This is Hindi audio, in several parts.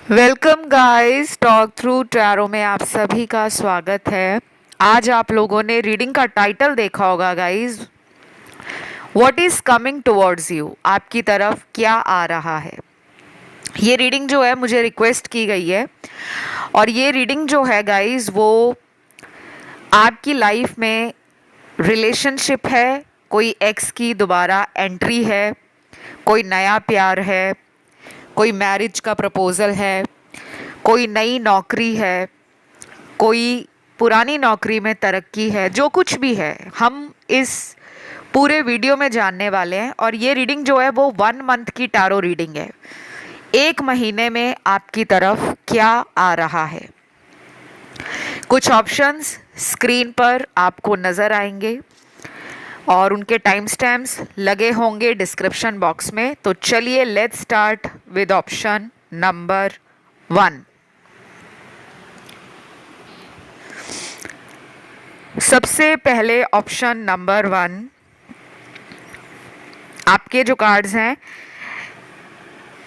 Welcome guys, talk through tarot में आप सभी का स्वागत है। आज आप लोगों ने रीडिंग का टाइटल देखा होगा guys. What is coming towards you, आपकी तरफ क्या आ रहा है। ये रीडिंग जो है मुझे रिक्वेस्ट की गई है और ये रीडिंग जो है गाइस वो आपकी लाइफ में रिलेशनशिप है, कोई एक्स की दोबारा एंट्री है, कोई नया प्यार है, कोई मैरिज का प्रपोज़ल है, कोई नई नौकरी है, कोई पुरानी नौकरी में तरक्की है, जो कुछ भी है हम इस पूरे वीडियो में जानने वाले हैं। और ये रीडिंग जो है वो 1 मंथ की टारो रीडिंग है। 1 महीने में आपकी तरफ क्या आ रहा है। कुछ ऑप्शंस स्क्रीन पर आपको नज़र आएंगे और उनके टाइम स्टैम्प्स लगे होंगे डिस्क्रिप्शन बॉक्स में। तो चलिए let's start with option number 1। सबसे पहले ऑप्शन नंबर 1, आपके जो कार्ड्स हैं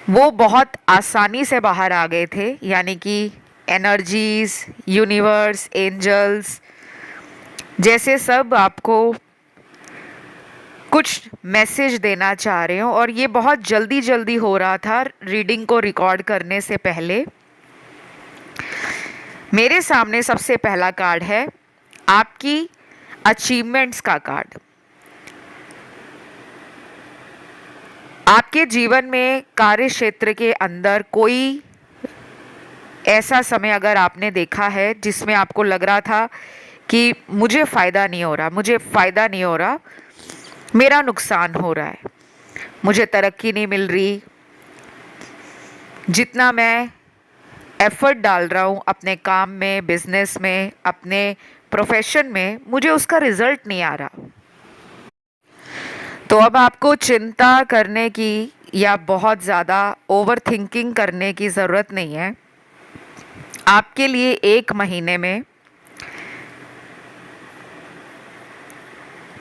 वो बहुत आसानी से बाहर आ गए थे, यानी कि एनर्जीज, यूनिवर्स, एंजल्स जैसे सब आपको कुछ मैसेज देना चाह रहे हो और ये बहुत जल्दी जल्दी हो रहा था रीडिंग को रिकॉर्ड करने से पहले। मेरे सामने सबसे पहला कार्ड है आपकी अचीवमेंट्स का कार्ड। आपके जीवन में कार्य क्षेत्र के अंदर कोई ऐसा समय अगर आपने देखा है जिसमें आपको लग रहा था कि मुझे फ़ायदा नहीं हो रहा, मुझे फ़ायदा नहीं हो रहा, मेरा नुकसान हो रहा है, मुझे तरक्की नहीं मिल रही, जितना मैं एफर्ट डाल रहा हूँ अपने काम में, बिजनेस में, अपने प्रोफेशन में, मुझे उसका रिजल्ट नहीं आ रहा। तो अब आपको चिंता करने की या बहुत ज़्यादा ओवर थिंकिंग करने की ज़रूरत नहीं है। आपके लिए 1 महीने में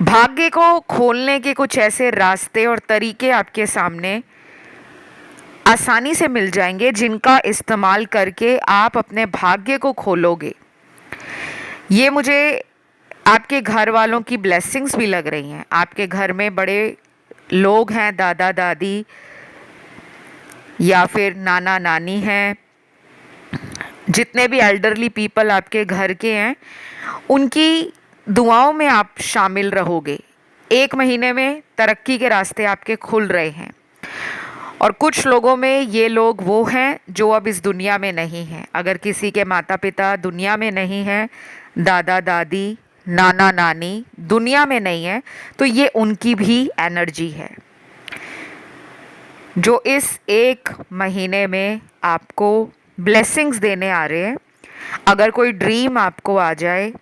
भाग्य को खोलने के कुछ ऐसे रास्ते और तरीके आपके सामने आसानी से मिल जाएंगे जिनका इस्तेमाल करके आप अपने भाग्य को खोलोगे। ये मुझे आपके घर वालों की ब्लेसिंग्स भी लग रही हैं। आपके घर में बड़े लोग हैं, दादा दादी या फिर नाना नानी हैं, जितने भी एल्डरली पीपल आपके घर के हैं उनकी दुआओं में आप शामिल रहोगे। 1 महीने में तरक्की के रास्ते आपके खुल रहे हैं और कुछ लोगों में ये लोग वो हैं जो अब इस दुनिया में नहीं हैं। अगर किसी के माता पिता दुनिया में नहीं हैं, दादा दादी, नाना नानी दुनिया में नहीं है, तो ये उनकी भी एनर्जी है जो इस 1 महीने में आपको ब्लेसिंग्स देने आ रहे हैं। अगर कोई ड्रीम आपको आ जाए,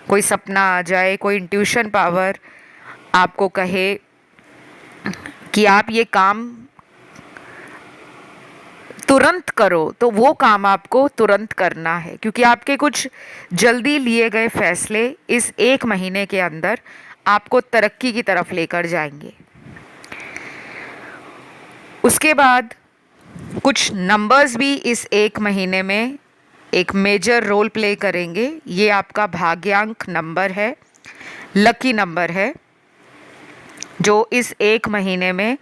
कोई सपना आ जाए, कोई इंट्यूशन पावर आपको कहे कि आप ये काम तुरंत करो, तो वो काम आपको तुरंत करना है, क्योंकि आपके कुछ जल्दी लिए गए फैसले इस 1 महीने के अंदर आपको तरक्की की तरफ लेकर जाएंगे। उसके बाद कुछ नंबर्स भी इस 1 महीने में एक मेजर रोल प्ले करेंगे। ये आपका भाग्यांक नंबर है, लकी नंबर है, जो इस 1 महीने में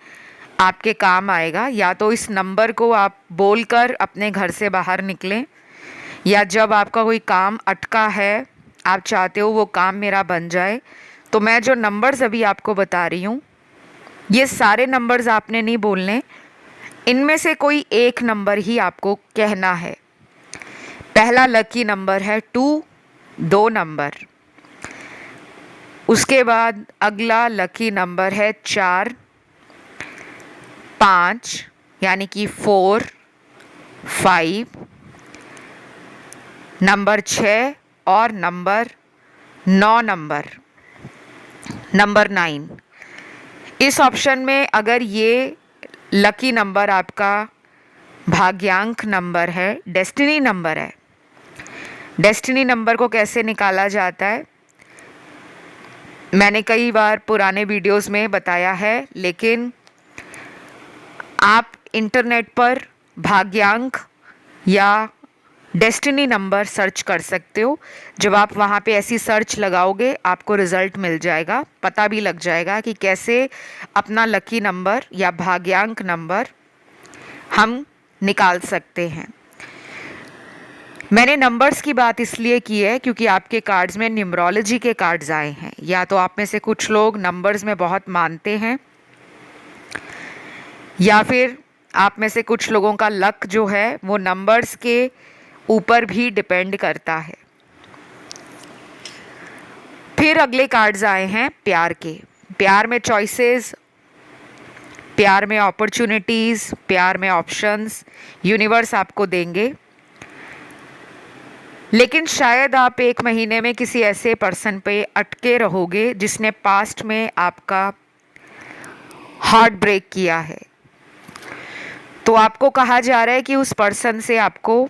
आपके काम आएगा। या तो इस नंबर को आप बोलकर अपने घर से बाहर निकलें, या जब आपका कोई काम अटका है, आप चाहते हो वो काम मेरा बन जाए, तो मैं जो नंबर्स अभी आपको बता रही हूँ ये सारे नंबर्स आपने नहीं बोलने, इनमें से कोई एक नंबर ही आपको कहना है। पहला लकी नंबर है 2, 2 नंबर। उसके बाद अगला लकी नंबर है 4, 5 यानी कि 4, 5, नंबर 6 और नंबर 9 नंबर 9। इस ऑप्शन में अगर ये लकी नंबर आपका भाग्यांक नंबर है, डेस्टिनी नंबर है। डेस्टिनी नंबर को कैसे निकाला जाता है मैंने कई बार पुराने वीडियोस में बताया है, लेकिन आप इंटरनेट पर भाग्यांक या डेस्टिनी नंबर सर्च कर सकते हो। जब आप वहाँ पे ऐसी सर्च लगाओगे आपको रिजल्ट मिल जाएगा, पता भी लग जाएगा कि कैसे अपना लकी नंबर या भाग्यांक नंबर हम निकाल सकते हैं। मैंने नंबर्स की बात इसलिए की है क्योंकि आपके कार्ड्स में न्यूमरोलॉजी के कार्ड्स आए हैं। या तो आप में से कुछ लोग नंबर्स में बहुत मानते हैं, या फिर आप में से कुछ लोगों का लक जो है वो नंबर्स के ऊपर भी डिपेंड करता है। फिर अगले कार्ड्स आए हैं प्यार के। प्यार में चॉइसेस, प्यार में अपॉर्चुनिटीज़, प्यार में ऑप्शंस यूनिवर्स आपको देंगे। लेकिन शायद आप 1 महीने में किसी ऐसे पर्सन पे अटके रहोगे जिसने पास्ट में आपका हार्ट ब्रेक किया है। तो आपको कहा जा रहा है कि उस पर्सन से आपको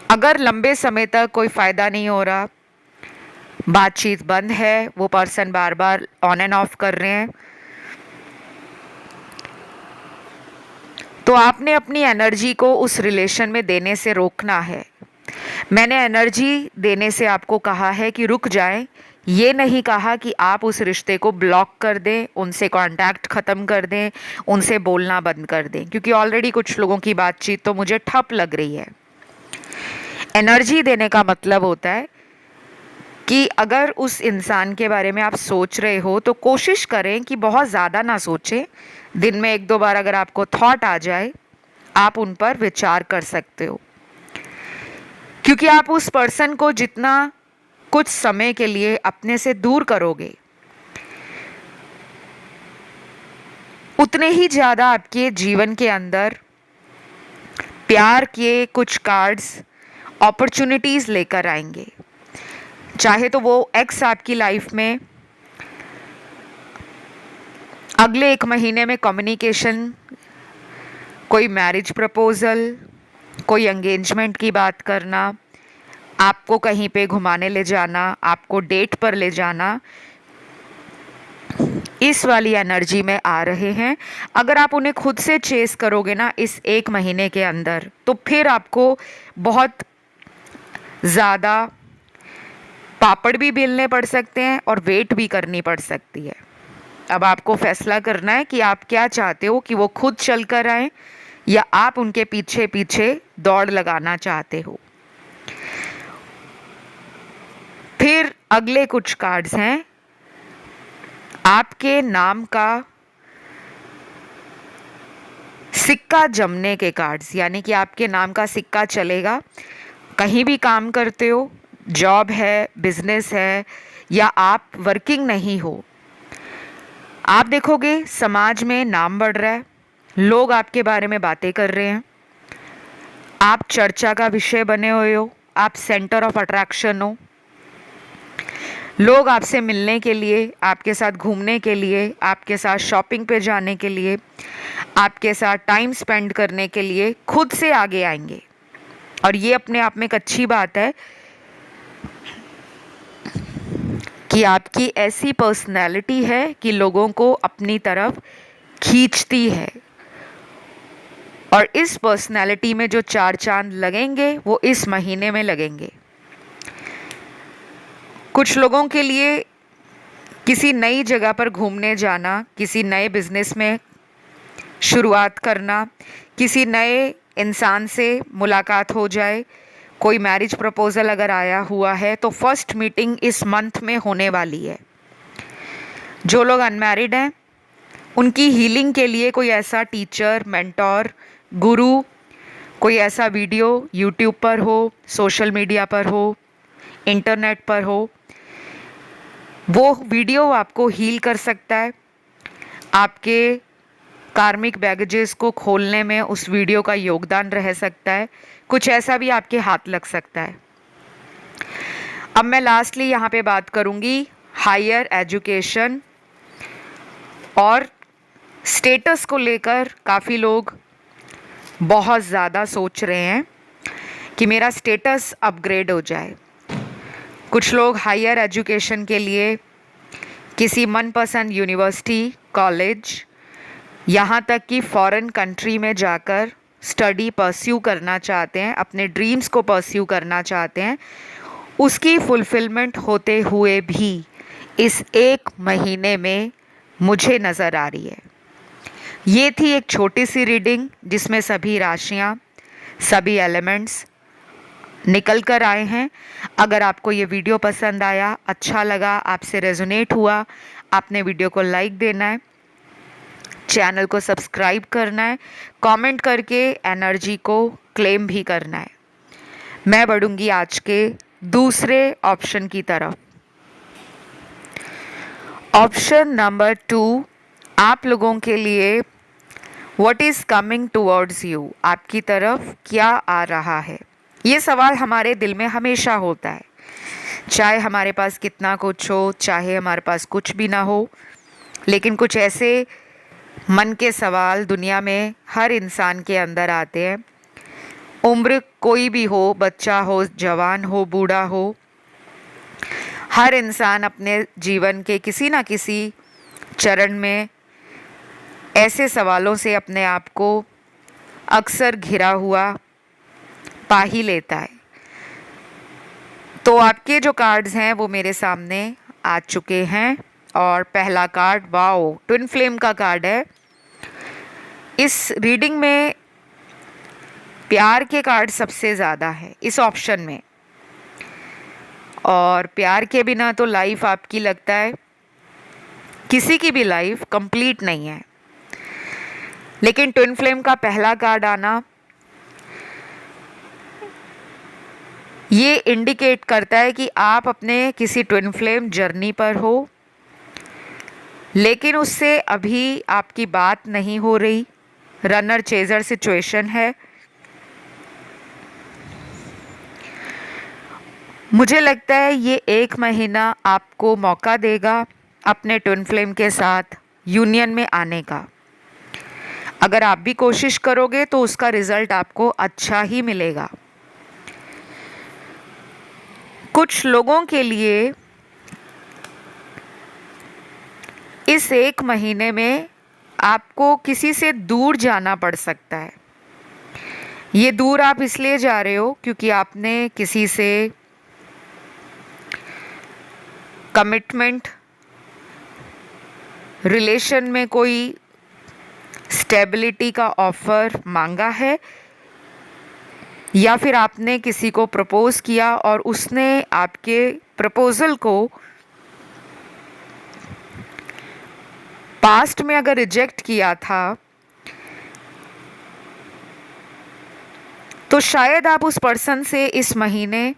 अगर लंबे समय तक कोई फ़ायदा नहीं हो रहा, बातचीत बंद है, वो person bar bar on end of कर रहे हैं, तो आपने अपनी एनर्जी को उस रिलेशन में देने से रोकना है। मैंने एनर्जी देने से आपको कहा है कि रुक जाएं, ये नहीं कहा कि आप उस रिश्ते को ब्लॉक कर दें, उनसे कांटेक्ट ख़त्म कर दें, उनसे बोलना बंद कर दें, क्योंकि ऑलरेडी कुछ लोगों की बातचीत तो मुझे ठप लग रही है। एनर्जी देने का मतलब होता है कि अगर उस इंसान के बारे में आप सोच रहे हो तो कोशिश करें कि बहुत ज़्यादा ना सोचें। दिन में 1-2 बार अगर आपको थॉट आ जाए आप उन पर विचार कर सकते हो, क्योंकि आप उस पर्सन को जितना कुछ समय के लिए अपने से दूर करोगे उतने ही ज़्यादा आपके जीवन के अंदर प्यार के कुछ कार्ड्स अपॉर्चुनिटीज़ लेकर आएंगे। चाहे तो वो एक्स आपकी लाइफ में अगले 1 महीने में कम्युनिकेशन, कोई मैरिज प्रपोजल, कोई एंगेजमेंट की बात करना, आपको कहीं पे घुमाने ले जाना, आपको डेट पर ले जाना, इस वाली एनर्जी में आ रहे हैं। अगर आप उन्हें खुद से चेस करोगे ना इस 1 महीने के अंदर, तो फिर आपको बहुत ज़्यादा पापड़ भी बेलने पड़ सकते हैं और वेट भी करनी पड़ सकती है। अब आपको फैसला करना है कि आप क्या चाहते हो, कि वो खुद चल कर आए या आप उनके पीछे पीछे दौड़ लगाना चाहते हो। फिर अगले कुछ कार्ड्स हैं आपके नाम का सिक्का जमने के कार्ड्स, यानी कि आपके नाम का सिक्का चलेगा। कहीं भी काम करते हो, जॉब है, बिजनेस है, या आप वर्किंग नहीं हो, आप देखोगे समाज में नाम बढ़ रहा है, लोग आपके बारे में बातें कर रहे हैं, आप चर्चा का विषय बने हुए हो, आप सेंटर ऑफ अट्रैक्शन हो। लोग आपसे मिलने के लिए, आपके साथ घूमने के लिए, आपके साथ शॉपिंग पे जाने के लिए, आपके साथ टाइम स्पेंड करने के लिए खुद से आगे आएंगे। और ये अपने आप में एक अच्छी बात है कि आपकी ऐसी पर्सनैलिटी है कि लोगों को अपनी तरफ खींचती है। और इस पर्सनैलिटी में जो 4 चांद लगेंगे वो इस महीने में लगेंगे। कुछ लोगों के लिए किसी नई जगह पर घूमने जाना, किसी नए बिजनेस में शुरुआत करना, किसी नए इंसान से मुलाकात हो जाए, कोई मैरिज प्रपोजल अगर आया हुआ है तो फर्स्ट मीटिंग इस मंथ में होने वाली है। जो लोग अनमैरिड हैं उनकी हीलिंग के लिए कोई ऐसा टीचर, मेंटोर, गुरु, कोई ऐसा वीडियो यूट्यूब पर हो, सोशल मीडिया पर हो, इंटरनेट पर हो, वो वीडियो आपको हील कर सकता है। आपके कार्मिक बैगेजेस को खोलने में उस वीडियो का योगदान रह सकता है। कुछ ऐसा भी आपके हाथ लग सकता है। अब मैं लास्टली यहाँ पे बात करूँगी हायर एजुकेशन और स्टेटस को लेकर। काफ़ी लोग बहुत ज़्यादा सोच रहे हैं कि मेरा स्टेटस अपग्रेड हो जाए। कुछ लोग हायर एजुकेशन के लिए किसी मनपसंद यूनिवर्सिटी, कॉलेज, यहाँ तक कि फॉरेन कंट्री में जाकर स्टडी परस्यू करना चाहते हैं, अपने ड्रीम्स को परस्यू करना चाहते हैं, उसकी फुलफिलमेंट होते हुए भी इस 1 महीने में मुझे नज़र आ रही है। ये थी एक छोटी सी रीडिंग जिसमें सभी राशियाँ, सभी एलिमेंट्स निकल कर आए हैं। अगर आपको ये वीडियो पसंद आया, अच्छा लगा, आपसे रेजोनेट हुआ, आपने वीडियो को लाइक देना है, चैनल को सब्सक्राइब करना है, कमेंट करके एनर्जी को क्लेम भी करना है। मैं बढ़ूंगी आज के दूसरे ऑप्शन की तरफ। ऑप्शन नंबर 2 आप लोगों के लिए what is coming towards you, आपकी तरफ क्या आ रहा है। ये सवाल हमारे दिल में हमेशा होता है, चाहे हमारे पास कितना कुछ हो, चाहे हमारे पास कुछ भी ना हो, लेकिन कुछ ऐसे मन के सवाल दुनिया में हर इंसान के अंदर आते हैं। उम्र कोई भी हो, बच्चा हो, जवान हो, बूढ़ा हो, हर इंसान अपने जीवन के किसी ना किसी चरण में ऐसे सवालों से अपने आप को अक्सर घिरा हुआ पा ही लेता है। तो आपके जो कार्ड्स हैं वो मेरे सामने आ चुके हैं और पहला कार्ड, वाओ, ट्विन फ्लेम का कार्ड है। इस रीडिंग में प्यार के कार्ड सबसे ज़्यादा है इस ऑप्शन में, और प्यार के बिना तो लाइफ आपकी लगता है किसी की भी लाइफ कंप्लीट नहीं है। लेकिन ट्विन फ्लेम का पहला कार्ड आना ये इंडिकेट करता है कि आप अपने किसी ट्विन फ्लेम जर्नी पर हो, लेकिन उससे अभी आपकी बात नहीं हो रही, रनर चेजर सिचुएशन है। मुझे लगता है ये 1 महीना आपको मौका देगा अपने ट्विन फ्लेम के साथ यूनियन में आने का। अगर आप भी कोशिश करोगे तो उसका रिजल्ट आपको अच्छा ही मिलेगा। कुछ लोगों के लिए इस 1 महीने में आपको किसी से दूर जाना पड़ सकता है। ये दूर आप इसलिए जा रहे हो क्योंकि आपने किसी से कमिटमेंट, रिलेशन में कोई स्टेबिलिटी का ऑफर मांगा है, या फिर आपने किसी को प्रपोज किया और उसने आपके प्रपोजल को पास्ट में अगर रिजेक्ट किया था, तो शायद आप उस पर्सन से इस महीने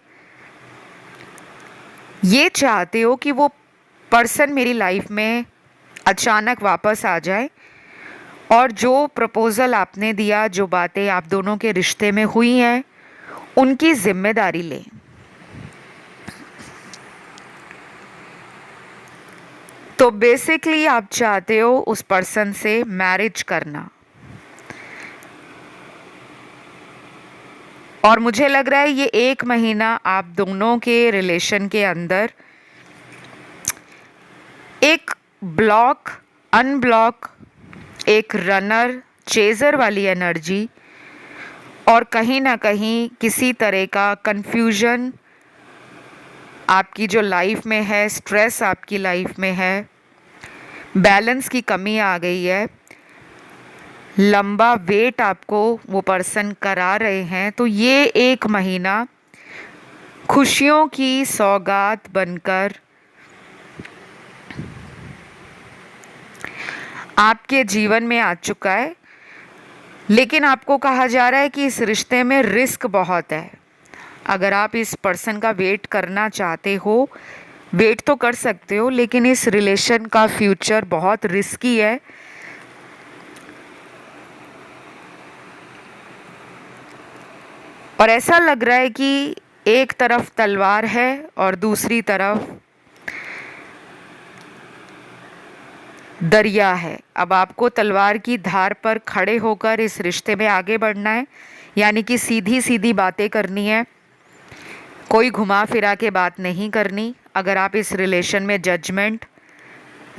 ये चाहते हो कि वो पर्सन मेरी लाइफ में अचानक वापस आ जाए और जो प्रपोज़ल आपने दिया, जो बातें आप दोनों के रिश्ते में हुई हैं, उनकी जिम्मेदारी लें। तो बेसिकली आप चाहते हो उस पर्सन से मैरिज करना, और मुझे लग रहा है ये 1 महीना आप दोनों के रिलेशन के अंदर एक ब्लॉक, अनब्लॉक, एक रनर चेजर वाली एनर्जी और कहीं ना कहीं किसी तरह का कंफ्यूजन आपकी जो लाइफ में है, स्ट्रेस आपकी लाइफ में है, बैलेंस की कमी आ गई है, लंबा वेट आपको वो पर्सन करा रहे हैं। तो ये 1 महीना खुशियों की सौगात बनकर आपके जीवन में आ चुका है। लेकिन आपको कहा जा रहा है कि इस रिश्ते में रिस्क बहुत है। अगर आप इस पर्सन का वेट करना चाहते हो, वेट तो कर सकते हो, लेकिन इस रिलेशन का फ्यूचर बहुत रिस्की है। और ऐसा लग रहा है कि एक तरफ तलवार है और दूसरी तरफ दरिया है। अब आपको तलवार की धार पर खड़े होकर इस रिश्ते में आगे बढ़ना है, यानी कि सीधी सीधी बातें करनी है, कोई घुमा फिरा के बात नहीं करनी। अगर आप इस रिलेशन में जजमेंट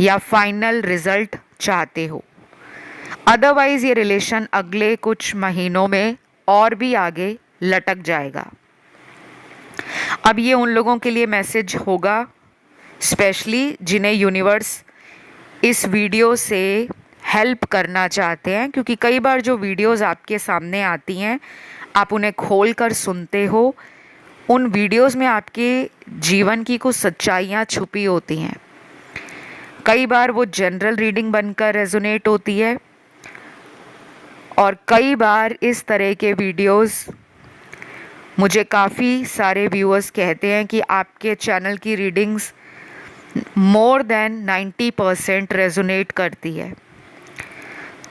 या फाइनल रिजल्ट चाहते हो, अदरवाइज ये रिलेशन अगले कुछ महीनों में और भी आगे लटक जाएगा। अब ये उन लोगों के लिए मैसेज होगा स्पेशली जिन्हें यूनिवर्स इस वीडियो से हेल्प करना चाहते हैं, क्योंकि कई बार जो वीडियोस आपके सामने आती हैं आप उन्हें खोल कर सुनते हो, उन वीडियोस में आपके जीवन की कुछ सच्चाइयाँ छुपी होती हैं। कई बार वो जनरल रीडिंग बनकर रेजोनेट होती है और कई बार इस तरह के वीडियोस मुझे काफ़ी सारे व्यूअर्स कहते हैं कि आपके चैनल की रीडिंग्स मोर देन 90% रेजोनेट करती है।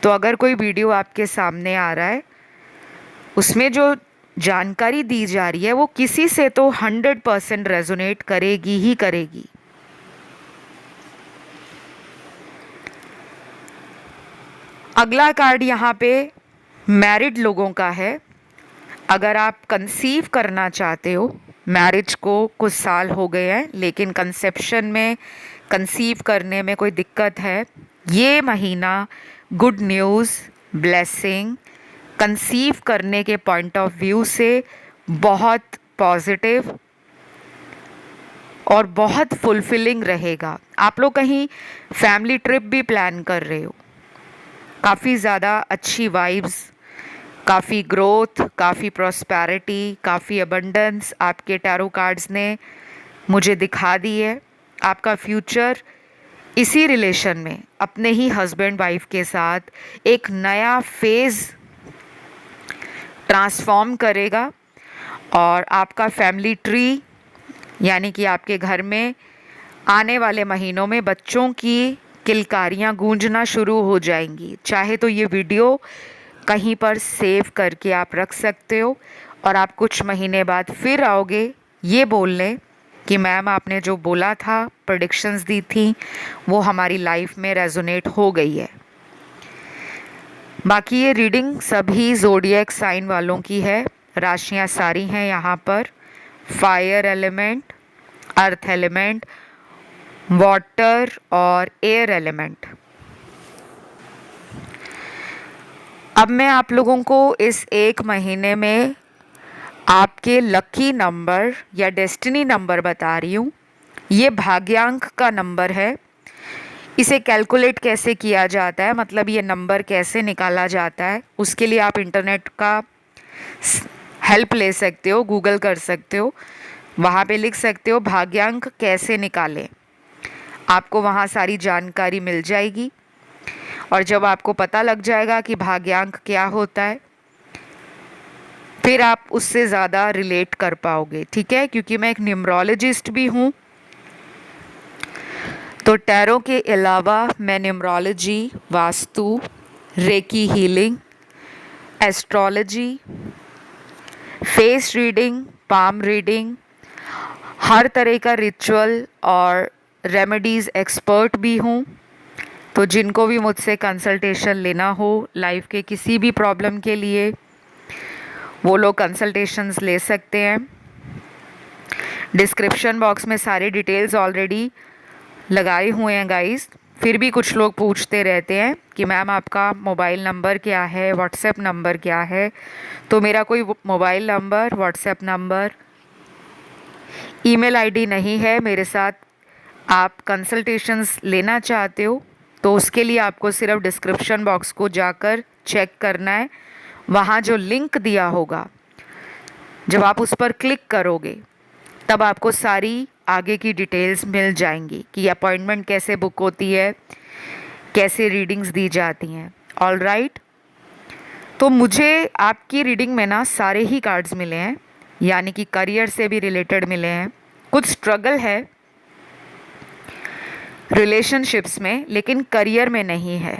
तो अगर कोई वीडियो आपके सामने आ रहा है उसमें जो जानकारी दी जा रही है वो किसी से तो 100% रेजोनेट करेगी ही करेगी। अगला कार्ड यहाँ पे मैरिड लोगों का है। अगर आप कंसीव करना चाहते हो, मैरिज को कुछ साल हो गए हैं लेकिन कंसेप्शन में, कंसीव करने में कोई दिक्कत है, ये महीना गुड न्यूज़, ब्लेसिंग, कंसीव करने के पॉइंट ऑफ व्यू से बहुत पॉजिटिव और बहुत फुलफिलिंग रहेगा। आप लोग कहीं फैमिली ट्रिप भी प्लान कर रहे हो, काफ़ी ज़्यादा अच्छी वाइब्स, काफ़ी ग्रोथ, काफ़ी प्रॉस्पेरिटी, काफ़ी अबंडेंस आपके टैरो कार्ड्स ने मुझे दिखा दी है। आपका फ्यूचर इसी रिलेशन में अपने ही हस्बैंड वाइफ के साथ एक नया फेज़ ट्रांसफॉर्म करेगा और आपका फैमिली ट्री, यानी कि आपके घर में आने वाले महीनों में बच्चों की किलकारियाँ गूंजना शुरू हो जाएंगी। चाहे तो ये वीडियो कहीं पर सेव करके आप रख सकते हो और आप कुछ महीने बाद फिर आओगे ये बोलने कि मैम आपने जो बोला था, प्रेडिक्शंस दी थी, वो हमारी लाइफ में रेजोनेट हो गई है। बाकी ये रीडिंग सभी ज़ोडिएक साइन वालों की है। राशियाँ सारी हैं यहाँ पर, fire element, earth element, water और एयर एलिमेंट। अब मैं आप लोगों को इस एक महीने में आपके लकी नंबर या डेस्टिनी नंबर बता रही हूँ। ये भाग्यांक का नंबर है। इसे कैलकुलेट कैसे किया जाता है, मतलब ये नंबर कैसे निकाला जाता है, उसके लिए आप इंटरनेट का हेल्प ले सकते हो, गूगल कर सकते हो, वहाँ पे लिख सकते हो भाग्यांक कैसे निकालें। आपको वहाँ सारी जानकारी मिल जाएगी और जब आपको पता लग जाएगा कि भाग्यांक क्या होता है फिर आप उससे ज़्यादा रिलेट कर पाओगे, ठीक है। क्योंकि मैं एक न्यूमरोलॉजिस्ट भी हूँ, तो टैरो के अलावा मैं numerology, vastu, reiki healing, astrology, face reading, palm reading, हर तरह का रिचुअल और रेमेडीज़ एक्सपर्ट भी हूँ। तो जिनको भी मुझसे कंसल्टेशन लेना हो लाइफ के किसी भी प्रॉब्लम के लिए, वो लोग कंसल्टेशंस ले सकते हैं। डिस्क्रिप्शन बॉक्स में सारे डिटेल्स ऑलरेडी लगाए हुए हैं गाइस। फिर भी कुछ लोग पूछते रहते हैं कि मैम आपका मोबाइल नंबर क्या है, व्हाट्सएप नंबर क्या है। तो मेरा कोई mobile number, WhatsApp number, email ID नहीं है। मेरे साथ आप कंसल्टेशंस लेना चाहते हो तो उसके लिए आपको सिर्फ डिस्क्रिप्शन बॉक्स को जाकर चेक करना है। वहाँ जो लिंक दिया होगा, जब आप उस पर क्लिक करोगे तब आपको सारी आगे की डिटेल्स मिल जाएंगी कि अपॉइंटमेंट कैसे बुक होती है, कैसे रीडिंग्स दी जाती हैं। ऑल राइट, तो मुझे आपकी रीडिंग में ना सारे ही कार्ड्स मिले हैं, यानी कि करियर से भी रिलेटेड मिले हैं। कुछ स्ट्रगल है रिलेशनशिप्स में लेकिन करियर में नहीं है।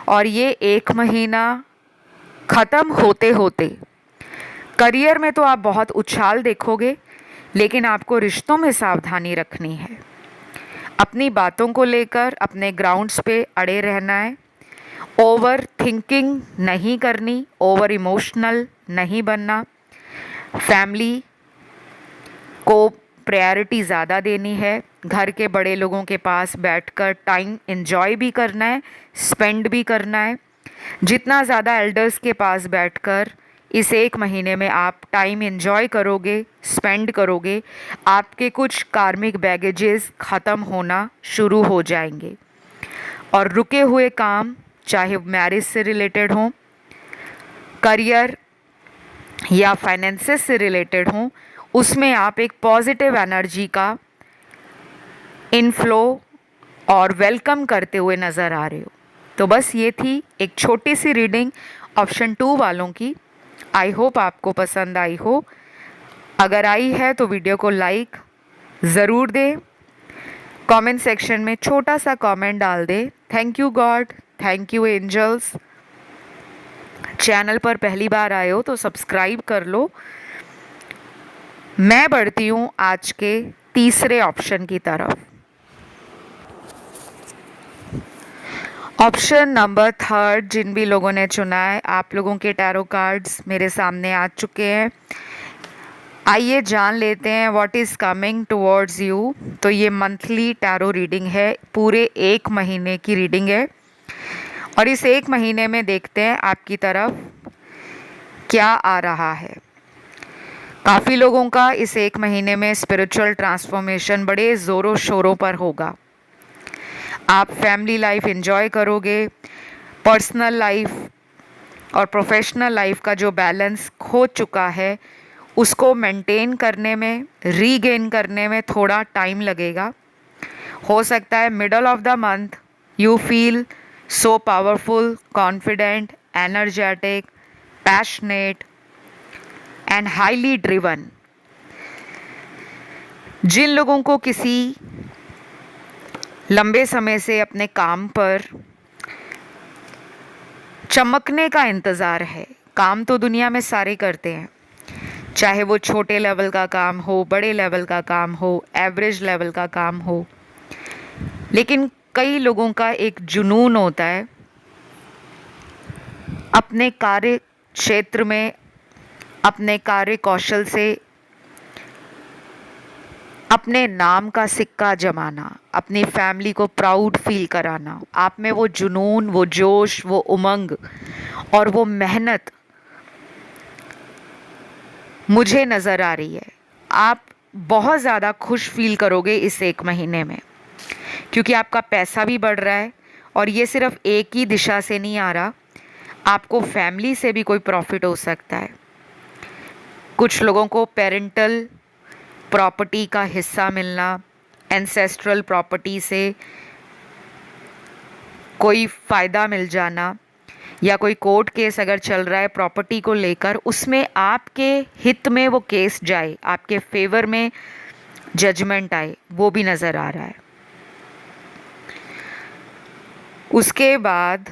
और ये एक महीना ख़त्म होते होते करियर में तो आप बहुत उछाल देखोगे, लेकिन आपको रिश्तों में सावधानी रखनी है। अपनी बातों को लेकर अपने ग्राउंड्स पे अड़े रहना है। ओवर थिंकिंग नहीं करनी, ओवर इमोशनल नहीं बनना। फैमिली को प्रायोरिटी ज़्यादा देनी है, घर के बड़े लोगों के पास बैठकर टाइम एंजॉय भी करना है, स्पेंड भी करना है। जितना ज़्यादा एल्डर्स के पास बैठकर इस 1 महीने में आप टाइम एंजॉय करोगे, स्पेंड करोगे, आपके कुछ कार्मिक बैगेजेस ख़त्म होना शुरू हो जाएंगे और रुके हुए काम, चाहे मैरिज से रिलेटेड हों, करियर या फाइनेंसेस से रिलेटेड हों, उसमें आप एक पॉजिटिव एनर्जी का इनफ्लो और वेलकम करते हुए नज़र आ रहे हो। तो बस ये थी एक छोटी सी रीडिंग ऑप्शन 2 वालों की। आई होप आपको पसंद आई हो। अगर आई है तो वीडियो को लाइक ज़रूर दें, कमेंट सेक्शन में छोटा सा कमेंट डाल दें। Thank you God, thank you angels. Channel पर पहली बार आए हो तो सब्सक्राइब कर लो। मैं बढ़ती हूँ आज के तीसरे ऑप्शन की तरफ। ऑप्शन नंबर 3, जिन भी लोगों ने चुना है, आप लोगों के टैरो कार्ड्स मेरे सामने आ चुके हैं। आइए जान लेते हैं what is coming towards you. तो ये मंथली टैरो रीडिंग है, पूरे 1 महीने की रीडिंग है और इस 1 महीने में देखते हैं आपकी तरफ क्या आ रहा है। काफ़ी लोगों का इस 1 महीने में स्पिरिचुअल ट्रांसफॉर्मेशन बड़े ज़ोरों शोरों पर होगा। आप फैमिली लाइफ एंजॉय करोगे, पर्सनल लाइफ और प्रोफेशनल लाइफ का जो बैलेंस खो चुका है उसको मेंटेन करने में, रीगेन करने में थोड़ा टाइम लगेगा। हो सकता है middle of the month you feel so powerful, confident, energetic, passionate and highly driven. जिन लोगों को किसी लंबे समय से अपने काम पर चमकने का इंतज़ार है, काम तो दुनिया में सारे करते हैं, चाहे वो छोटे लेवल का काम हो, बड़े लेवल का काम हो, एवरेज लेवल का काम हो, लेकिन कई लोगों का एक जुनून होता है अपने कार्य क्षेत्र में, अपने कार्य कौशल से अपने नाम का सिक्का जमाना, अपनी फैमिली को प्राउड फील कराना। आप में वो जुनून, वो जोश, वो उमंग और वो मेहनत मुझे नज़र आ रही है। आप बहुत ज़्यादा खुश फील करोगे इस 1 महीने में, क्योंकि आपका पैसा भी बढ़ रहा है और ये सिर्फ एक ही दिशा से नहीं आ रहा, आपको फैमिली से भी कोई प्रॉफिट हो सकता है। कुछ लोगों को पेरेंटल प्रॉपर्टी का हिस्सा मिलना, एंसेस्ट्रल प्रॉपर्टी से कोई फ़ायदा मिल जाना, या कोई कोर्ट केस अगर चल रहा है प्रॉपर्टी को लेकर, उसमें आपके हित में वो केस जाए, आपके फेवर में जजमेंट आए, वो भी नज़र आ रहा है। उसके बाद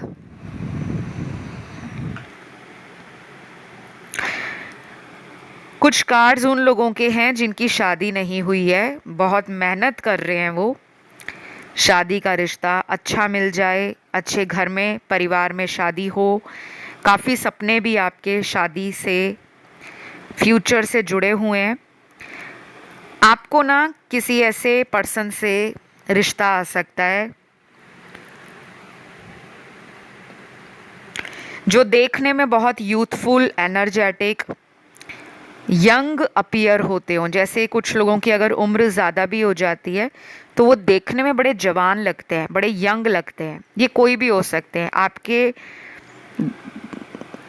कुछ कार्ड्स उन लोगों के हैं जिनकी शादी नहीं हुई है, बहुत मेहनत कर रहे हैं वो, शादी का रिश्ता अच्छा मिल जाए, अच्छे घर में, परिवार में शादी हो। काफ़ी सपने भी आपके शादी से, फ्यूचर से जुड़े हुए हैं। आपको ना किसी ऐसे पर्सन से रिश्ता आ सकता है जो देखने में बहुत यूथफुल, एनर्जेटिक, यंग अपीयर होते हों। जैसे कुछ लोगों की अगर उम्र ज़्यादा भी हो जाती है तो वो देखने में बड़े जवान लगते हैं, बड़े यंग लगते हैं। ये कोई भी हो सकते हैं, आपके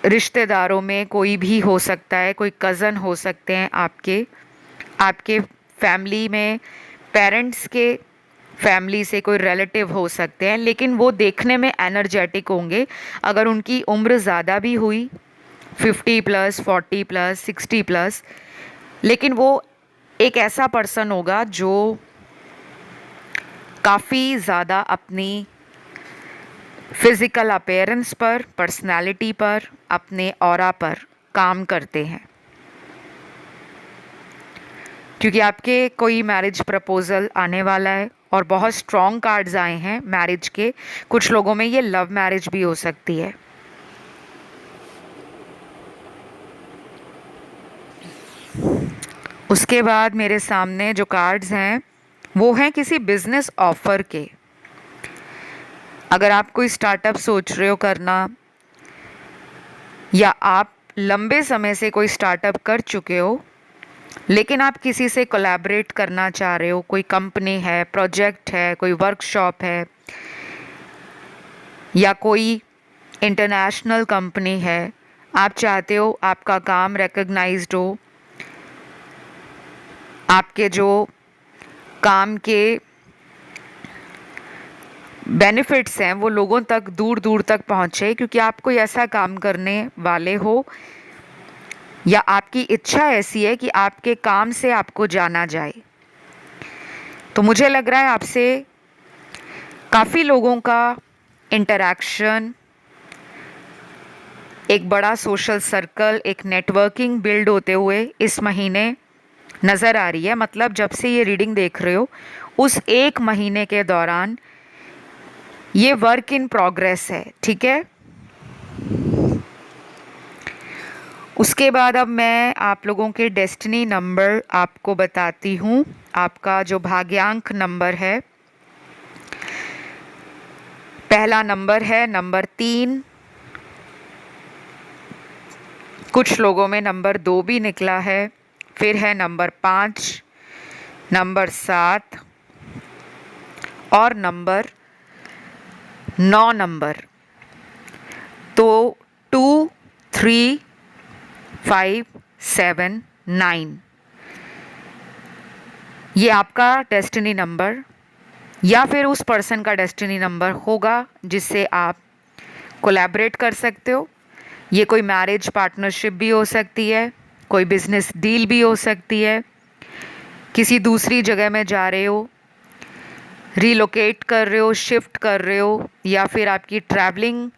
रिश्तेदारों में कोई भी हो सकता है, कोई कज़न हो सकते हैं, आपके फैमिली में पेरेंट्स के फैमिली से कोई रिलेटिव हो सकते हैं, लेकिन वो देखने में एनर्जेटिक होंगे। अगर उनकी उम्र ज़्यादा भी हुई, 50+, 40+, 60+, लेकिन वो एक ऐसा पर्सन होगा जो काफ़ी ज़्यादा अपनी फिज़िकल अपीयरेंस पर, पर्सनालिटी पर, अपने ऑरा पर काम करते हैं। क्योंकि आपके कोई मैरिज प्रपोज़ल आने वाला है और बहुत स्ट्रॉन्ग कार्ड्स आए हैं मैरिज के। कुछ लोगों में ये लव मैरिज भी हो सकती है। उसके बाद मेरे सामने जो कार्ड्स हैं वो हैं किसी बिजनेस ऑफर के। अगर आप कोई स्टार्टअप सोच रहे हो करना, या आप लंबे समय से कोई स्टार्टअप कर चुके हो लेकिन आप किसी से कोलैबोरेट करना चाह रहे हो, कोई कंपनी है, प्रोजेक्ट है, कोई वर्कशॉप है, या कोई इंटरनेशनल कंपनी है, आप चाहते हो आपका काम रिकग्नाइज्ड हो, आपके जो काम के बेनिफिट्स हैं वो लोगों तक दूर दूर तक पहुँचे, क्योंकि आप कोई ऐसा काम करने वाले हो या आपकी इच्छा ऐसी है कि आपके काम से आपको जाना जाए। तो मुझे लग रहा है आपसे काफ़ी लोगों का इंटरैक्शन, एक बड़ा सोशल सर्कल, एक नेटवर्किंग बिल्ड होते हुए इस महीने नज़र आ रही है। मतलब जब से ये रीडिंग देख रहे हो उस एक महीने के दौरान ये वर्क इन प्रोग्रेस है, ठीक है। उसके बाद अब मैं आप लोगों के डेस्टिनी नंबर आपको बताती हूँ। आपका जो भाग्यांक नंबर है, पहला नंबर है नंबर 3, कुछ लोगों में नंबर 2 भी निकला है, फिर है नंबर 5, नंबर 7 और नंबर 9 नंबर। तो 2, 3, 5, 7, 9 ये आपका डेस्टिनी नंबर या फिर उस पर्सन का डेस्टिनी नंबर होगा जिससे आप कोलैबोरेट कर सकते हो। ये कोई मैरिज पार्टनरशिप भी हो सकती है, कोई बिजनेस डील भी हो सकती है, किसी दूसरी जगह में जा रहे हो, रीलोकेट कर रहे हो, शिफ्ट कर रहे हो, या फिर आपकी ट्रैवलिंग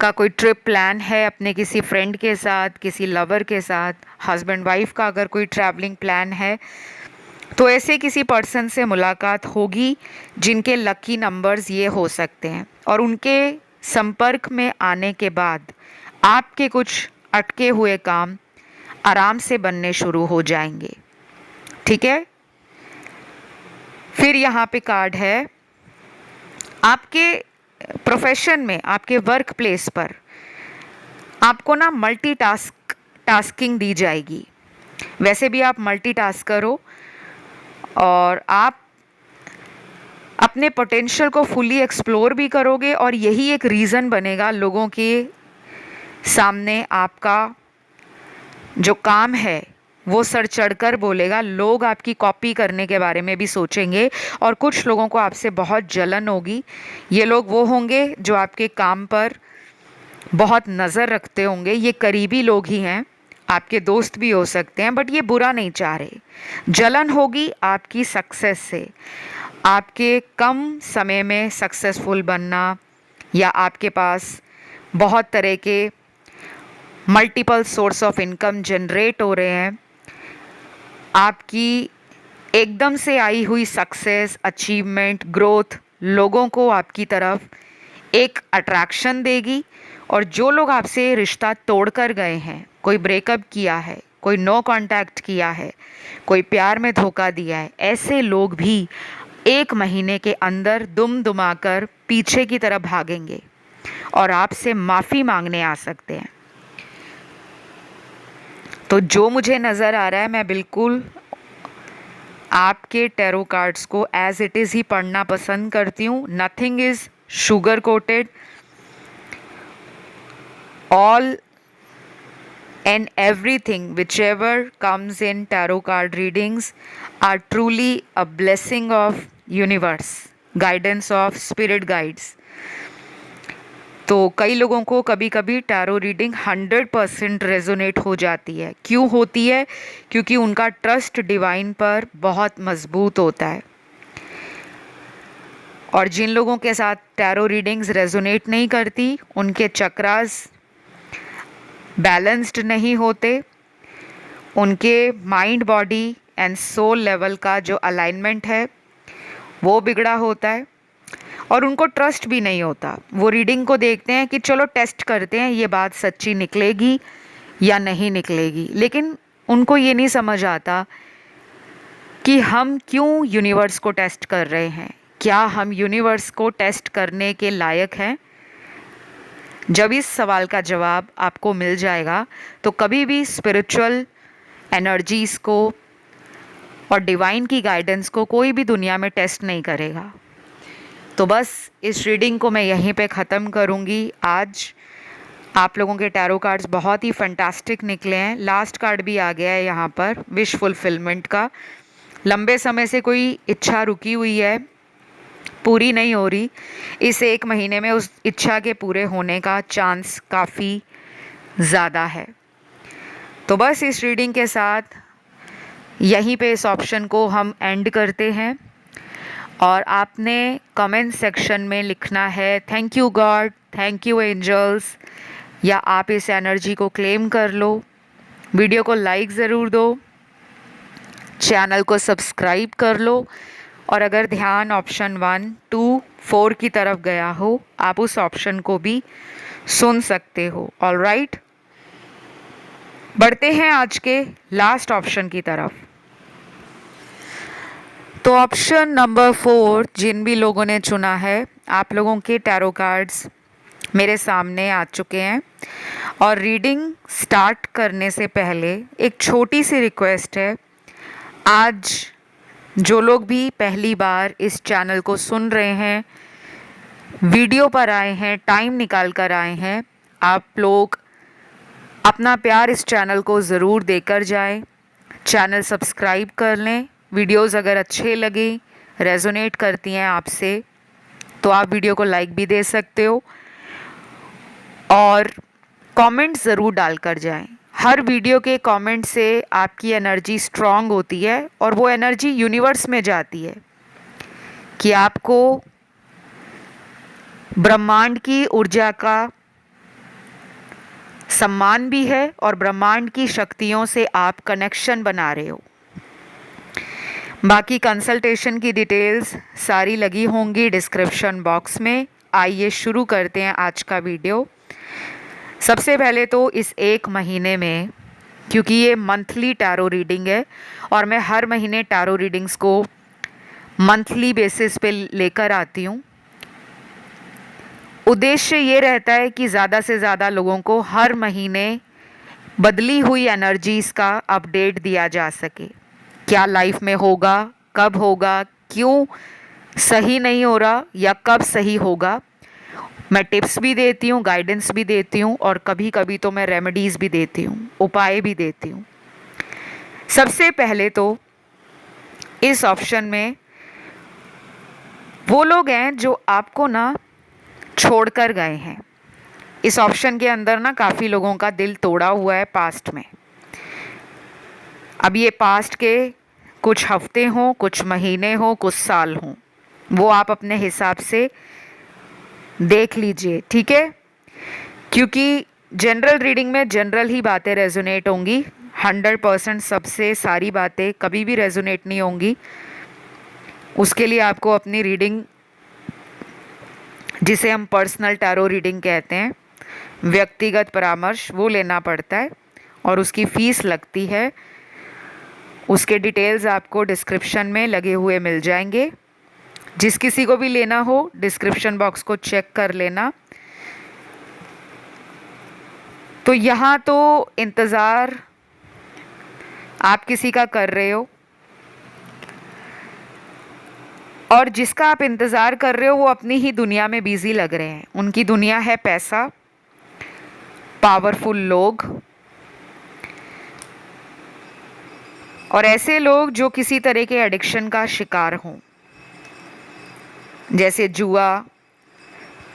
का कोई ट्रिप प्लान है अपने किसी फ्रेंड के साथ, किसी लवर के साथ, हस्बैंड वाइफ का अगर कोई ट्रैवलिंग प्लान है, तो ऐसे किसी पर्सन से मुलाकात होगी जिनके लकी नंबर्स ये हो सकते हैं। और उनके संपर्क में आने के बाद आपके कुछ अटके हुए काम आराम से बनने शुरू हो जाएंगे, ठीक है। फिर यहाँ पे कार्ड है आपके प्रोफेशन में, आपके वर्क प्लेस पर आपको ना टास्किंग दी जाएगी। वैसे भी आप मल्टीटास्कर हो और आप अपने पोटेंशियल को फुली एक्सप्लोर भी करोगे, और यही एक रीज़न बनेगा लोगों के सामने आपका जो काम है वो सर चढ़कर बोलेगा। लोग आपकी कॉपी करने के बारे में भी सोचेंगे और कुछ लोगों को आपसे बहुत जलन होगी। ये लोग वो होंगे जो आपके काम पर बहुत नज़र रखते होंगे, ये करीबी लोग ही हैं, आपके दोस्त भी हो सकते हैं, बट ये बुरा नहीं चाह रहे। जलन होगी आपकी सक्सेस से, आपके कम समय में सक्सेसफुल बनना, या आपके पास बहुत तरह के multiple source of income generate हो रहे हैं। आपकी एकदम से आई हुई सक्सेस, अचीवमेंट, ग्रोथ लोगों को आपकी तरफ एक अट्रैक्शन देगी, और जो लोग आपसे रिश्ता तोड़ कर गए हैं, कोई ब्रेकअप किया है, कोई नो कांटेक्ट किया है, कोई प्यार में धोखा दिया है, ऐसे लोग भी एक महीने के अंदर दुम दुमाकर पीछे की तरफ भागेंगे और आपसे माफ़ी मांगने आ सकते हैं। तो जो मुझे नज़र आ रहा है, मैं बिल्कुल आपके टैरो कार्ड्स को एज इट इज़ ही पढ़ना पसंद करती हूँ। Nothing is sugar coated, all and everything whichever comes in tarot card readings are truly a blessing of universe, guidance of spirit guides. तो कई लोगों को कभी कभी टैरो रीडिंग 100% रेजोनेट हो जाती है। क्यों होती है? क्योंकि उनका ट्रस्ट डिवाइन पर बहुत मजबूत होता है। और जिन लोगों के साथ टैरो रीडिंग्स रेजोनेट नहीं करती, उनके चक्रास बैलेंस्ड नहीं होते, उनके mind, body and soul level का जो अलाइनमेंट है वो बिगड़ा होता है, और उनको ट्रस्ट भी नहीं होता। वो रीडिंग को देखते हैं कि चलो टेस्ट करते हैं ये बात सच्ची निकलेगी या नहीं निकलेगी, लेकिन उनको ये नहीं समझ आता कि हम क्यों यूनिवर्स को टेस्ट कर रहे हैं। क्या हम यूनिवर्स को टेस्ट करने के लायक हैं? जब इस सवाल का जवाब आपको मिल जाएगा तो कभी भी स्पिरिचुअल एनर्जीज़ को और डिवाइन की गाइडेंस को कोई भी दुनिया में टेस्ट नहीं करेगा। तो बस इस रीडिंग को मैं यहीं पे ख़त्म करूँगी। आज आप लोगों के टैरो कार्ड्स बहुत ही फैंटास्टिक निकले हैं। लास्ट कार्ड भी आ गया है यहाँ पर, विश फुलफिलमेंट का। लंबे समय से कोई इच्छा रुकी हुई है, पूरी नहीं हो रही, इस 1 महीने में उस इच्छा के पूरे होने का चांस काफ़ी ज़्यादा है। तो बस इस रीडिंग के साथ यहीं पे इस ऑप्शन को हम एंड करते हैं और आपने कमेंट सेक्शन में लिखना है thank you God, thank you angels, या आप इस एनर्जी को क्लेम कर लो। वीडियो को लाइक ज़रूर दो, चैनल को सब्सक्राइब कर लो, और अगर ध्यान ऑप्शन 1, 2, 4 की तरफ गया हो, आप उस ऑप्शन को भी सुन सकते हो। ऑलराइट, बढ़ते हैं आज के लास्ट ऑप्शन की तरफ। तो ऑप्शन नंबर 4 जिन भी लोगों ने चुना है, आप लोगों के टैरो कार्ड्स मेरे सामने आ चुके हैं। और रीडिंग स्टार्ट करने से पहले एक छोटी सी रिक्वेस्ट है। आज जो लोग भी पहली बार इस चैनल को सुन रहे हैं, वीडियो पर आए हैं, टाइम निकाल कर आए हैं, आप लोग अपना प्यार इस चैनल को ज़रूर देकर जाएं। चैनल सब्सक्राइब कर लें। वीडियोस अगर अच्छे लगे, रेजोनेट करती हैं आपसे, तो आप वीडियो को लाइक भी दे सकते हो और कमेंट ज़रूर डालकर जाएं। हर वीडियो के कमेंट से आपकी एनर्जी स्ट्रांग होती है और वो एनर्जी यूनिवर्स में जाती है कि आपको ब्रह्मांड की ऊर्जा का सम्मान भी है और ब्रह्मांड की शक्तियों से आप कनेक्शन बना रहे हो। बाकी कंसल्टेशन की डिटेल्स सारी लगी होंगी डिस्क्रिप्शन बॉक्स में। आइए शुरू करते हैं आज का वीडियो। सबसे पहले तो इस 1 महीने में, क्योंकि ये मंथली टैरो रीडिंग है और मैं हर महीने टैरो रीडिंग्स को मंथली बेसिस पे लेकर आती हूँ, उद्देश्य ये रहता है कि ज़्यादा से ज़्यादा लोगों को हर महीने बदली हुई एनर्जीज़ का अपडेट दिया जा सके। क्या लाइफ में होगा, कब होगा, क्यों सही नहीं हो रहा या कब सही होगा। मैं टिप्स भी देती हूँ, गाइडेंस भी देती हूँ और कभी कभी तो मैं रेमेडीज़ भी देती हूँ, उपाय भी देती हूँ। सबसे पहले तो इस ऑप्शन में वो लोग हैं जो आपको ना छोड़कर गए हैं। इस ऑप्शन के अंदर ना काफ़ी लोगों का दिल तोड़ा हुआ है पास्ट में। अब ये पास्ट के कुछ हफ्ते हों, कुछ महीने हों, कुछ साल हों, वो आप अपने हिसाब से देख लीजिए, ठीक है। क्योंकि जनरल रीडिंग में जनरल ही बातें रेजोनेट होंगी, 100% सबसे सारी बातें कभी भी रेजोनेट नहीं होंगी। उसके लिए आपको अपनी रीडिंग, जिसे हम पर्सनल टैरो रीडिंग कहते हैं, व्यक्तिगत परामर्श, वो लेना पड़ता है और उसकी फ़ीस लगती है। उसके डिटेल्स आपको डिस्क्रिप्शन में लगे हुए मिल जाएंगे। जिस किसी को भी लेना हो डिस्क्रिप्शन बॉक्स को चेक कर लेना। तो यहाँ तो इंतज़ार आप किसी का कर रहे हो और जिसका आप इंतज़ार कर रहे हो वो अपनी ही दुनिया में बिजी लग रहे हैं। उनकी दुनिया है पैसा, पावरफुल लोग और ऐसे लोग जो किसी तरह के एडिक्शन का शिकार हों, जैसे जुआ,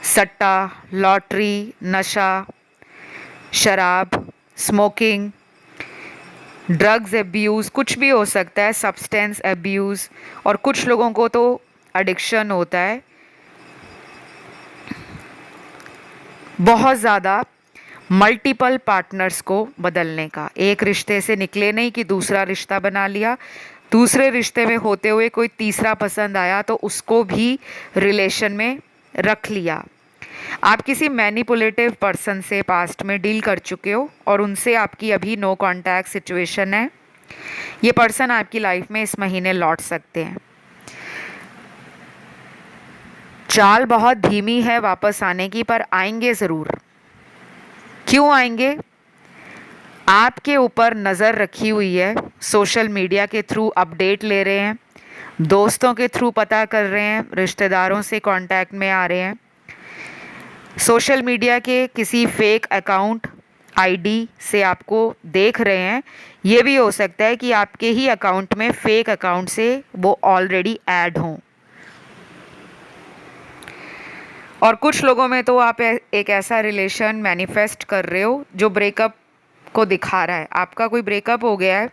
सट्टा, लॉटरी, नशा, शराब, स्मोकिंग, ड्रग्स एब्यूज़, कुछ भी हो सकता है, सब्सटेंस एब्यूज़। और कुछ लोगों को तो एडिक्शन होता है बहुत ज़्यादा मल्टीपल पार्टनर्स को बदलने का। एक रिश्ते से निकले नहीं कि दूसरा रिश्ता बना लिया, दूसरे रिश्ते में होते हुए कोई तीसरा पसंद आया तो उसको भी रिलेशन में रख लिया। आप किसी मैनिपुलेटिव पर्सन से पास्ट में डील कर चुके हो और उनसे आपकी अभी नो कांटेक्ट सिचुएशन है। ये पर्सन आपकी लाइफ में इस महीने लौट सकते हैं। चाल बहुत धीमी है वापस आने की, पर आएंगे ज़रूर। क्यों आएंगे? आपके ऊपर नज़र रखी हुई है, सोशल मीडिया के थ्रू अपडेट ले रहे हैं, दोस्तों के थ्रू पता कर रहे हैं, रिश्तेदारों से कांटेक्ट में आ रहे हैं, सोशल मीडिया के किसी फेक अकाउंट आईडी से आपको देख रहे हैं। ये भी हो सकता है कि आपके ही अकाउंट में फेक अकाउंट से वो ऑलरेडी ऐड हों। और कुछ लोगों में तो आप एक ऐसा रिलेशन मैनिफेस्ट कर रहे हो जो ब्रेकअप को दिखा रहा है। आपका कोई ब्रेकअप हो गया है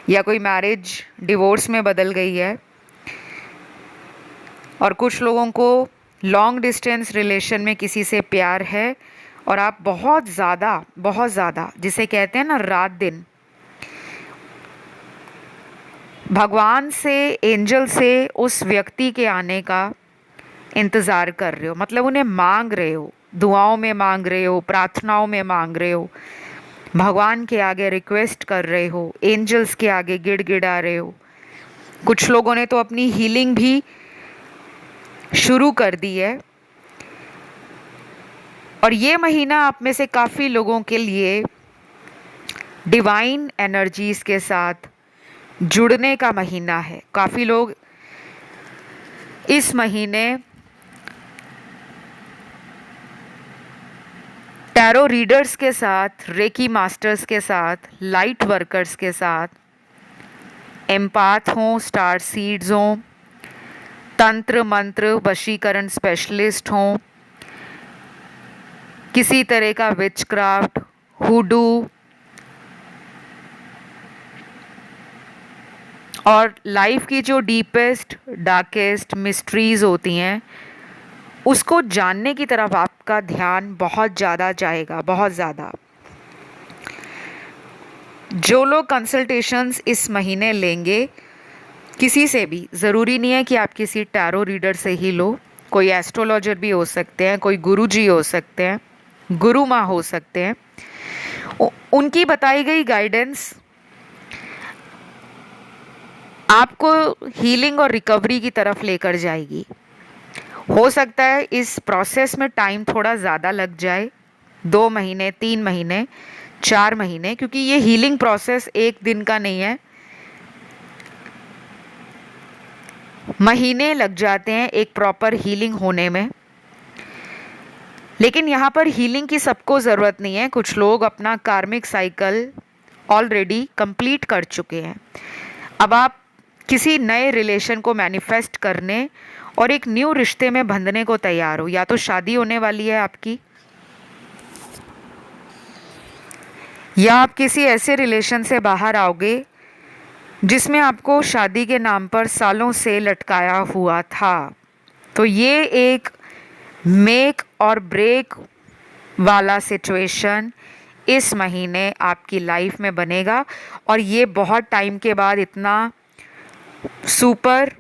या कोई मैरिज डिवोर्स में बदल गई है, और कुछ लोगों को लॉन्ग डिस्टेंस रिलेशन में किसी से प्यार है, और आप बहुत ज़्यादा जिसे कहते हैं ना रात दिन, भगवान से, एंजल से उस व्यक्ति के आने का इंतज़ार कर रहे हो। मतलब उन्हें मांग रहे हो, दुआओं में मांग रहे हो, प्रार्थनाओं में मांग रहे हो, भगवान के आगे रिक्वेस्ट कर रहे हो, एंजल्स के आगे गिड़गिड़ा रहे हो। कुछ लोगों ने तो अपनी हीलिंग भी शुरू कर दी है। और ये महीना आप में से काफ़ी लोगों के लिए डिवाइन एनर्जीज के साथ जुड़ने का महीना है। काफ़ी लोग इस महीने टैरो रीडर्स के साथ, रेकी मास्टर्स के साथ, लाइट वर्कर्स के साथ, एम्पाथ हों, स्टार सीड्स हों, तंत्र मंत्र वशीकरण स्पेशलिस्ट हों, किसी तरह का विचक्राफ्ट, हुडू और लाइफ की जो डीपेस्ट डार्केस्ट मिस्ट्रीज होती हैं उसको जानने की तरफ आपका ध्यान बहुत ज़्यादा जाएगा, बहुत ज़्यादा। जो लोग कंसल्टेशंस इस महीने लेंगे, किसी से भी, ज़रूरी नहीं है कि आप किसी टैरो रीडर से ही लो, कोई एस्ट्रोलॉजर भी हो सकते हैं, कोई गुरुजी हो सकते हैं, गुरु माँ हो सकते हैं। उनकी बताई गई गाइडेंस आपको हीलिंग और रिकवरी की तरफ लेकर जाएगी। हो सकता है इस प्रोसेस में टाइम थोड़ा ज़्यादा लग जाए, 2 महीने, 3 महीने, 4 महीने, क्योंकि ये हीलिंग प्रोसेस एक दिन का नहीं है, महीने लग जाते हैं एक प्रॉपर हीलिंग होने में। लेकिन यहाँ पर हीलिंग की सबको ज़रूरत नहीं है। कुछ लोग अपना कार्मिक साइकिल ऑलरेडी कंप्लीट कर चुके हैं। अब आप किसी नए रिलेशन को मैनिफेस्ट करने और एक न्यू रिश्ते में बंधने को तैयार हो। या तो शादी होने वाली है आपकी, या आप किसी ऐसे रिलेशन से बाहर आओगे जिसमें आपको शादी के नाम पर सालों से लटकाया हुआ था। तो ये एक मेक और ब्रेक वाला सिचुएशन इस महीने आपकी लाइफ में बनेगा। और ये बहुत टाइम के बाद इतना सुपर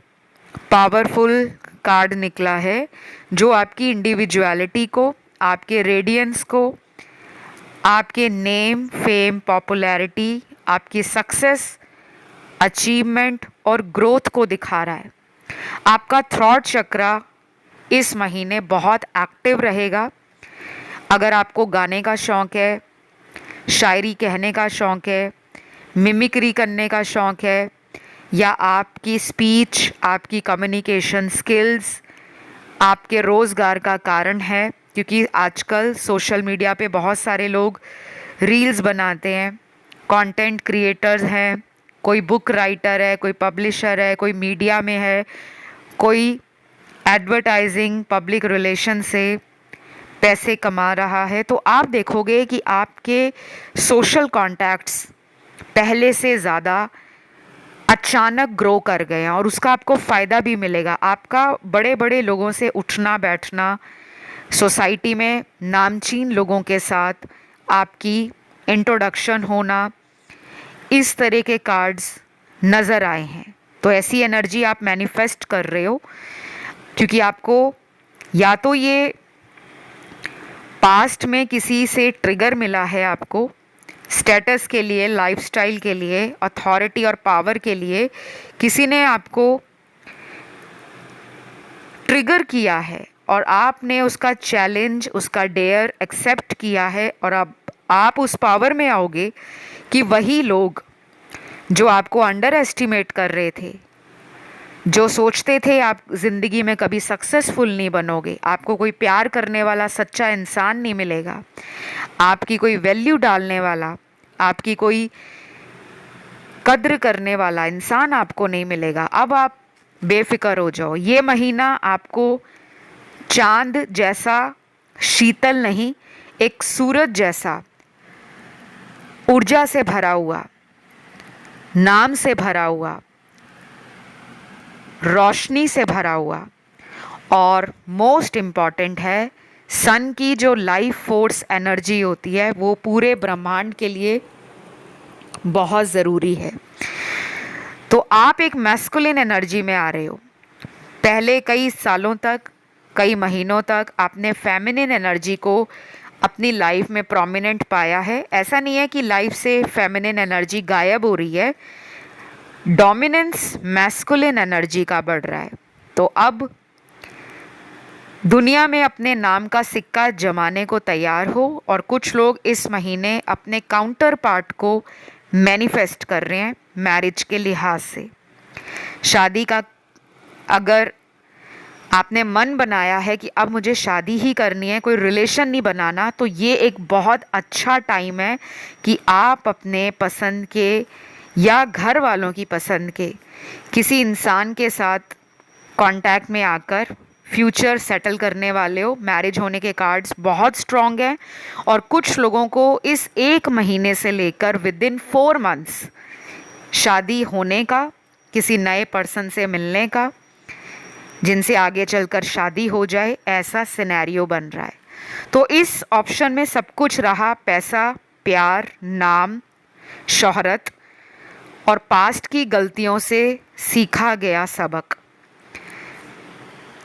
पावरफुल कार्ड निकला है जो आपकी इंडिविजुअलिटी को, आपके रेडियंस को, आपके नेम, फेम, पॉपुलैरिटी, आपकी सक्सेस, अचीवमेंट और ग्रोथ को दिखा रहा है। आपका थ्रॉट चक्रा इस महीने बहुत एक्टिव रहेगा। अगर आपको गाने का शौक़ है, शायरी कहने का शौक़ है, मिमिक्री करने का शौक़ है, या आपकी स्पीच, आपकी कम्युनिकेशन स्किल्स आपके रोज़गार का कारण है, क्योंकि आजकल सोशल मीडिया पे बहुत सारे लोग रील्स बनाते हैं, कंटेंट क्रिएटर्स हैं, कोई बुक राइटर है, कोई पब्लिशर है, कोई मीडिया में है, कोई एडवर्टाइजिंग पब्लिक रिलेशन से पैसे कमा रहा है। तो आप देखोगे कि आपके सोशल कॉन्टैक्ट्स पहले से ज़्यादा अचानक ग्रो कर गए हैं, और उसका आपको फ़ायदा भी मिलेगा। आपका बड़े बड़े लोगों से उठना बैठना, सोसाइटी में नामचीन लोगों के साथ आपकी इंट्रोडक्शन होना, इस तरह के कार्ड्स नज़र आए हैं। तो ऐसी एनर्जी आप मैनिफेस्ट कर रहे हो, क्योंकि आपको या तो ये पास्ट में किसी से ट्रिगर मिला है आपको स्टेटस के लिए, लाइफस्टाइल के लिए, अथॉरिटी और पावर के लिए किसी ने आपको ट्रिगर किया है और आपने उसका चैलेंज, उसका डेयर एक्सेप्ट किया है और अब आप उस पावर में आओगे कि वही लोग जो आपको अंडर एस्टिमेट कर रहे थे, जो सोचते थे आप ज़िंदगी में कभी सक्सेसफुल नहीं बनोगे, आपको कोई प्यार करने वाला सच्चा इंसान नहीं मिलेगा, आपकी कोई वैल्यू डालने वाला, आपकी कोई कद्र करने वाला इंसान आपको नहीं मिलेगा। अब आप बेफिक्र हो जाओ। ये महीना आपको चांद जैसा शीतल नहीं, एक सूरज जैसा ऊर्जा से भरा हुआ, नाम से भरा हुआ, रोशनी से भरा हुआ और मोस्ट इम्पॉर्टेंट है सन की जो लाइफ फोर्स एनर्जी होती है वो पूरे ब्रह्मांड के लिए बहुत ज़रूरी है। तो आप एक मैस्कुलिन एनर्जी में आ रहे हो। पहले कई सालों तक, कई महीनों तक आपने फेमिनिन एनर्जी को अपनी लाइफ में प्रोमिनेंट पाया है। ऐसा नहीं है कि लाइफ से फेमिनिन एनर्जी गायब हो रही है, डोमिनेंस मैस्कुलिन एनर्जी का बढ़ रहा है। तो अब दुनिया में अपने नाम का सिक्का जमाने को तैयार हो और कुछ लोग इस महीने अपने काउंटर पार्ट को मैनिफेस्ट कर रहे हैं मैरिज के लिहाज से। शादी का अगर आपने मन बनाया है कि अब मुझे शादी ही करनी है, कोई रिलेशन नहीं बनाना, तो ये एक बहुत अच्छा टाइम है कि आप अपने पसंद के या घर वालों की पसंद के किसी इंसान के साथ कांटेक्ट में आकर फ्यूचर सेटल करने वाले हो। मैरिज होने के कार्ड्स बहुत स्ट्रॉन्ग हैं और कुछ लोगों को इस एक महीने से लेकर विदिन 4 मंथ्स शादी होने का, किसी नए पर्सन से मिलने का, जिनसे आगे चलकर शादी हो जाए, ऐसा सिनेरियो बन रहा है। तो इस ऑप्शन में सब कुछ रहा, पैसा, प्यार, नाम, शोहरत और पास्ट की गलतियों से सीखा गया सबक।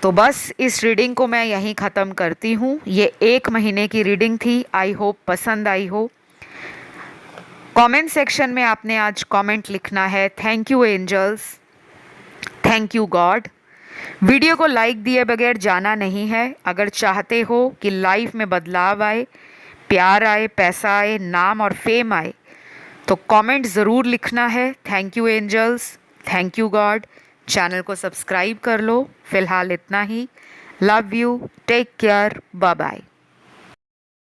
तो बस इस रीडिंग को मैं यहीं ख़त्म करती हूँ। ये 1 महीने की रीडिंग थी। आई होप पसंद आई हो। कमेंट सेक्शन में आपने आज कमेंट लिखना है thank you angels, thank you God. Video को लाइक दिए बगैर जाना नहीं है। अगर चाहते हो कि लाइफ में बदलाव आए, प्यार आए, पैसा आए, नाम और फेम आए, तो कमेंट ज़रूर लिखना है thank you angels, thank you God. Channel को सब्सक्राइब कर लो। फ़िलहाल इतना ही। Love you, take care, bye bye.